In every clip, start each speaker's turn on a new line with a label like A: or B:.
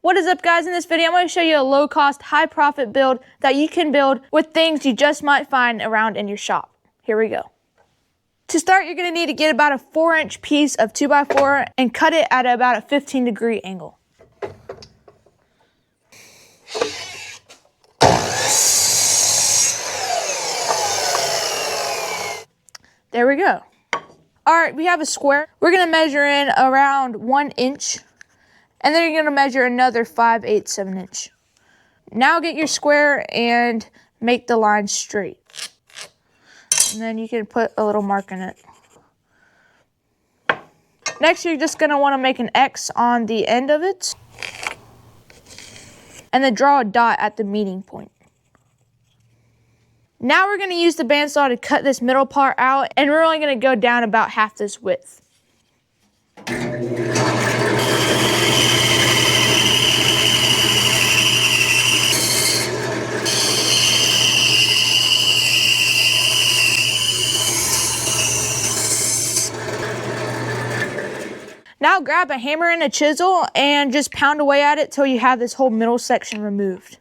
A: What is up, guys? In this video, I'm going to show you a low-cost, high-profit build that you can build with things you just might find around in your shop. Here we go. To start, you're going to need to get about a 4-inch piece of 2x4 and cut it at about a 15-degree angle. There we go. All right, we have a square. We're going to measure in around 1 inch. And then you're going to measure another 5/8 of an inch. Now get your square and make the line straight. And then you can put a little mark in it. Next, you're just going to want to make an X on the end of it. And then draw a dot at the meeting point. Now we're going to use the bandsaw to cut this middle part out. And we're only going to go down about half this width. Now grab a hammer and a chisel and just pound away at it till you have this whole middle section removed.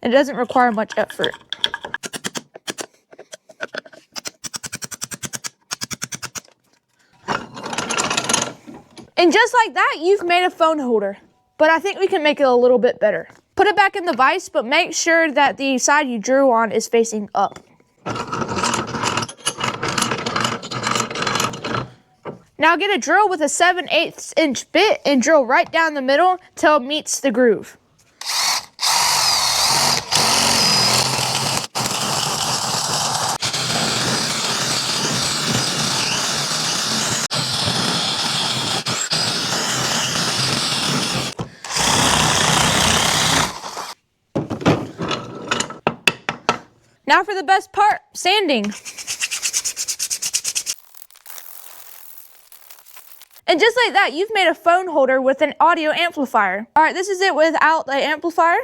A: It doesn't require much effort. And just like that, you've made a phone holder. But I think we can make it a little bit better. Put it back in the vise, but make sure that the side you drew on is facing up. Now get a drill with a 7/8 inch bit and drill right down the middle till it meets the groove. Now for the best part, sanding. And just like that, you've made a phone holder with an audio amplifier. All right, this is it without the amplifier.